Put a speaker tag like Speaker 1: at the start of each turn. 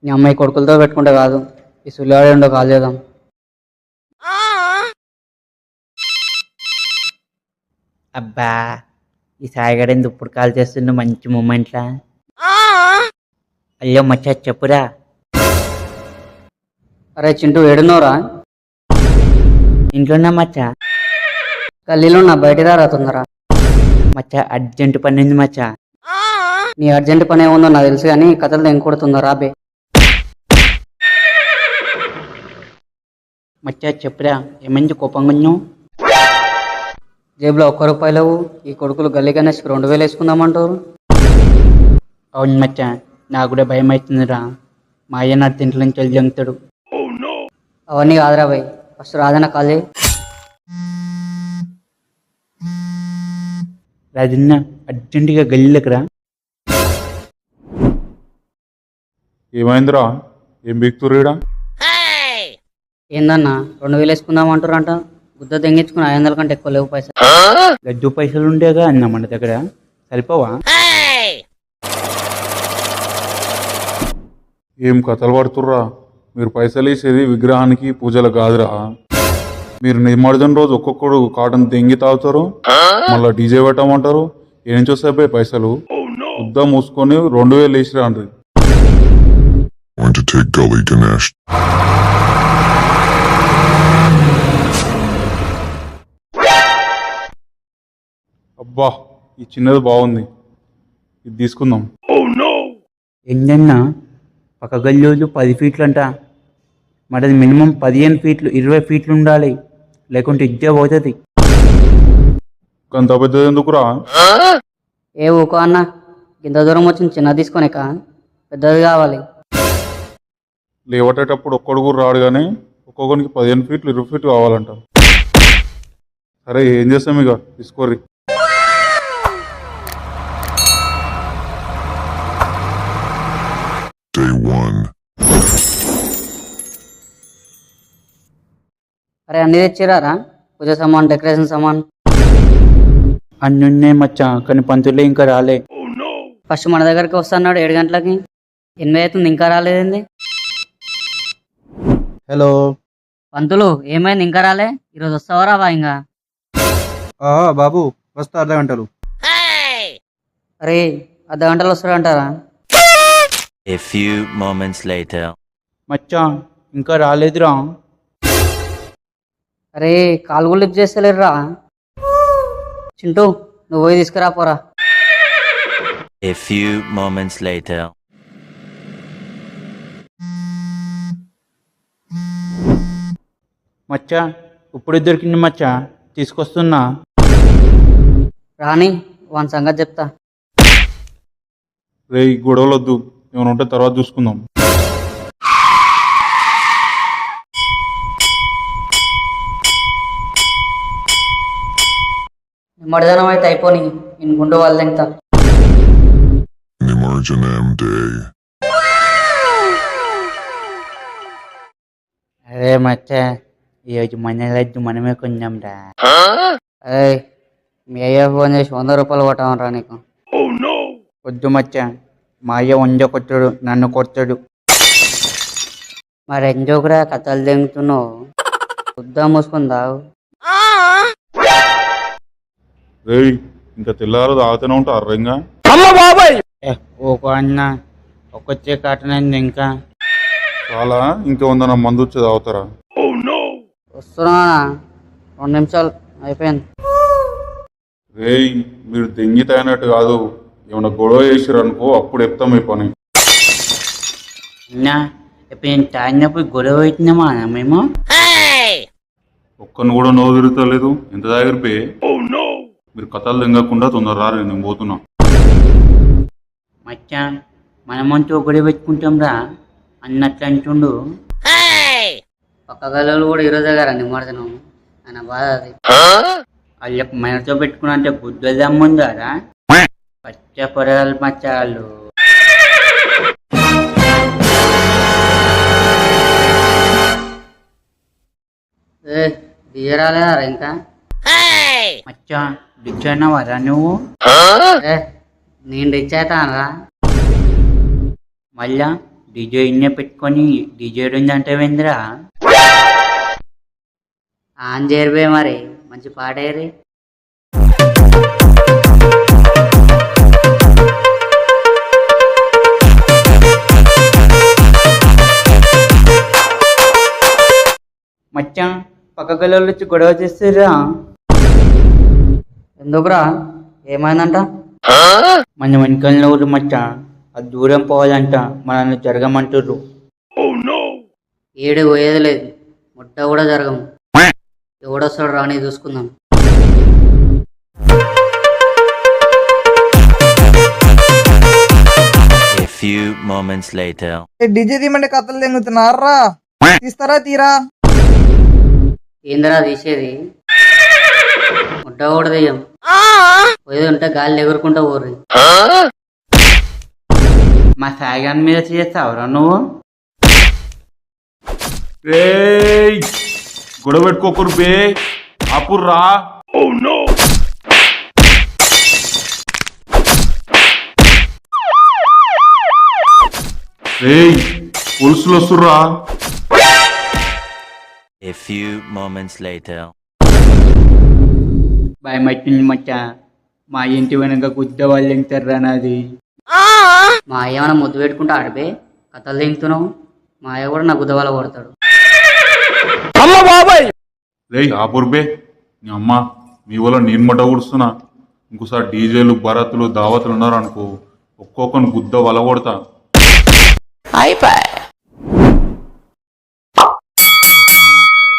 Speaker 1: నీ అమ్మాయి కొడుకులతో పెట్టుకుంటే కాదు, ఈ సుల్లివాడే ఉండో కాల్ చేద్దాం.
Speaker 2: అబ్బా, ఈ సాయిగాడు ఇప్పుడు కాల్ చేస్తుండే మంచి మూమెంట్లా. అయ్యో మచ్చా చెప్పురా.
Speaker 1: అరే చింటూ ఏడున్నోరా?
Speaker 2: ఇంట్లోన్నా మచ్చా.
Speaker 1: గల్లీలో నా బయట రారా తొందర.
Speaker 2: మచ్చా అర్జెంట్ పని ఉంది మచ్చా.
Speaker 1: నీ అర్జెంట్ పని ఏముందో నాకు తెలుసు కానీ కథలు ఎంకొడుతుందా రాబే.
Speaker 2: మచ్చా చెప్పురా, ఏమైంది కోపంగా ఉన్నావు?
Speaker 1: జేబులో ₹1 లేవు. ఈ కొడుకులు గల్లీ గణేష్కి 2000 వేసుకుందామంటారు.
Speaker 2: అవును మచ్చా, నాకు కూడా భయం అవుతుందిరా. మా అయ్య నా తింట్ల నుంచి వెళ్ళి జంగుతాడు.
Speaker 1: అవన్నీ కాదురా భయ్, ఫస్ట్ రాజన్న కాల్ చేయి.
Speaker 2: రాజన్న అర్జెంటుగా గల్లీలోకి రా.
Speaker 3: ఏమైందిరా? ఏం బిక్తురీడా?
Speaker 1: ఏందన్నా 2000 వేసుకుందామంటారంట. గుద్ద తెంగించుకుని 500 కంటే ఎక్కువ లేవు పైసలు.
Speaker 2: గజ్జు పైసలు ఉండేగా అన్న మన దగ్గర, సరిపోవా?
Speaker 3: ఏం కథలు పడుతుర్రా? మీరు పైసలు వేసేది విగ్రహానికి పూజలు కాదురా. మీరు నిమజ్జనం రోజు ఒక్కొక్కడు కాటన్ తెంగి తాగుతారు, మళ్ళీ డీజే పెట్టమంటారు. ఏం నుంచి వస్తాయి పైసలు? ఉద్దా మూసుకొని 2000 వేసిరా అండ్రి.
Speaker 4: Going to take Gully Ganesh.
Speaker 3: అబ్బా, ఈ చిన్నది బాగుంది, ఇది తీసుకుందాం.
Speaker 2: ఏంటన్నా పక్క గల్లీలు 10 ఫీట్లు అంట, మరి అది మినిమం 15 ఫీట్లు 20 ఫీట్లు ఉండాలి, లేకుంటే ఇద్దే పోతుంది.
Speaker 3: అంత పెద్దది ఎందుకురా?
Speaker 1: ఏ ఊకో అన్న, ఇంత దూరం వచ్చింది చిన్న తీసుకొనిక, పెద్దది కావాలి.
Speaker 3: లేవటేటప్పుడు ఒక్కడు కూడా రాడు కానీ ఒక్కొక్కరికి 15 ఫీట్లు 20 ఫీట్లు కావాలంట. సరే ఏం చేస్తాం, ఇక తీసుకోర్రి.
Speaker 4: Day 1.
Speaker 1: అరే అన్ని తెచ్చిరారా? పూజ సామాన్, డెకరేషన్ సామాన్
Speaker 2: అన్నీ ఉన్నాయి మచ్చా, కానీ పంతులే ఇంకా రాలే.
Speaker 1: ఫస్ట్ మన దగ్గరికి వస్తున్నాడు 7 గంటలకి, 8 అవుతుంది ఇంకా రాలేదండి.
Speaker 5: హలో
Speaker 1: పంతులు ఏమైంది ఇంకా రాలే? ఈరోజు వస్తావా రావా? ఇంకా
Speaker 5: బాబు వస్తా, అర్ధ గంటలు.
Speaker 1: అరే అర్ధగంటలో వస్తాడంటారా?
Speaker 6: A few moments later.
Speaker 2: మచ్చా ఇంకా రాలేదురా.
Speaker 1: అరే కాలు కూడా లిఫ్ట్ చేస్తలేరురా. చింటూ నువ్వు పోయి తీసుకురా పోరా.
Speaker 6: A few moments later.
Speaker 2: మచ్చా ఇప్పుడు దొరికింది మచ్చా, తీసుకొస్తున్నా.
Speaker 1: రాని వాని సంగతి చెప్తా.
Speaker 3: రే గొడవలు వద్దు, ఏమైనా ఉంటే తర్వాత చూసుకుందాం.
Speaker 1: నిమ్మడిదనం అయితే అయిపోని, నేను గుండు వాళ్ళు ఎంత.
Speaker 4: Nimarjanam Day.
Speaker 2: అరే మచ్చా, ఈరోజు మన లడ్డు మనమే కొందాం రా.
Speaker 1: అరే మీ అయ్య ఫోన్ చేసి ₹100 కొట్టమనరా నీకు.
Speaker 2: వద్దు మచ్చా, మా అయ్య వంజ కొట్టాడు, నన్ను కొట్టాడు.
Speaker 1: మరి ఎంజోకురా కథలు తెంగుతున్నావు, వద్దా మూసుకుందావు.
Speaker 3: రేయ్ ఇంకా తెల్లారు తాగుతూనే ఉంటా అర్రంగా.
Speaker 2: ఓకో అన్న, ఒక్కొచ్చే కాటనండి ఇంకా.
Speaker 3: చాలా ఇంకా ఉందన్న, మందు వచ్చి తాగుతారా?
Speaker 1: వస్తున్నా 2 నిమిషాలు అయిపోయింది.
Speaker 3: రేయ్ మీరు దెంగి తాగినట్టు కాదు, ఏమైనా గొడవ చేసిరు అనుకో అప్పుడు చెప్తాం ఈ పని.
Speaker 2: అన్నా ఇప్పుడు నేను తాగినప్పుడు గొడవ అవుతున్నామా మేము?
Speaker 3: ఒక్కరిని కూడా నోరు తిరుగుతలేదు, ఎంత దగ్గర మీరు కథలు తెంగకుండా తొందర రారు, నేను పోతున్నా.
Speaker 2: మచ్చా మనమంటూ గొడవ పెట్టుకుంటాం రా అన్నట్లు అంటుండు.
Speaker 1: పక్క గల్లలు కూడా ఈరోజే గారా నిమ్మడిదనం, ఆయన బాధ అది.
Speaker 2: వాళ్ళకి మనతో పెట్టుకున్నా అంటే బుద్ధులు దమ్ముందారా? పచ్చ పొరగాలు మచ్చాళ్ళు.
Speaker 1: ఏ దిగరాలేదా ఇంకా?
Speaker 2: మచ్చా రిచ్ అయినావారా నువ్వు?
Speaker 1: ఏ నేను రిచ్ అవుతానరా?
Speaker 2: మళ్ళా డీజే ఇన్నే పెట్టుకొని డీజే అంటే వేంద్రా
Speaker 1: ఆన్ చేరిపోయి మరి మంచి పాట ఏరి.
Speaker 2: మచ్చా పక్క గల్లోళ్ళు వచ్చి గొడవ చేస్తారా?
Speaker 1: ఎందుకురా, ఏమైందంట?
Speaker 2: మన వెనకాల ఊరు మచ్చా, అది దూరం పోవాలంట, మనల్ని జరగమంటుర్రు.
Speaker 1: ఏడు పోయేది లేదు, ముట్ట కూడా జరగము. ఎవడొస్తాడు రాని చూసుకుందాం.
Speaker 6: A few moments later.
Speaker 7: DJ తీయమంటే కథలు తెంగుతున్నారా? తీస్తారా తీరా?
Speaker 1: ఏందిరా తీసేది? ముట్ట కూడా తెయ్యం. పోయేది ఉంటే గాలి ఎగురుకుంటా పోర్రి.
Speaker 2: మా సాగాన్ మీద చేస్తావురా నువ్వు?
Speaker 3: రేయ్ గొడవ పెట్టుకోకూరు బే, ఆపుర్రా. రేయ్ పోలీసులు వస్తుర్రా.
Speaker 6: A few moments later.
Speaker 2: భయమట్టింది మచ్చా, మా ఇంటి వెనక గుద్ద వాళ్ళు ఎంతారా నాది.
Speaker 1: మా అయ్య ఏమైనా ముద్దు పెట్టుకుంటా ఆడిపే కథలు దింగుతున్నావు. మా అయ్య కూడా నా గుద్దవాల కొడతాడు.
Speaker 3: రేయ్ ఆపుర్ బే, నీ అమ్మ మీ వల్ల నేను మట కూడుస్తున్నా. ఇంకోసారి డీజేలు భరత్లు దావతులు ఉన్నారు అనుకో, ఒక్కొక్కని గుద్ద వల కొడతా.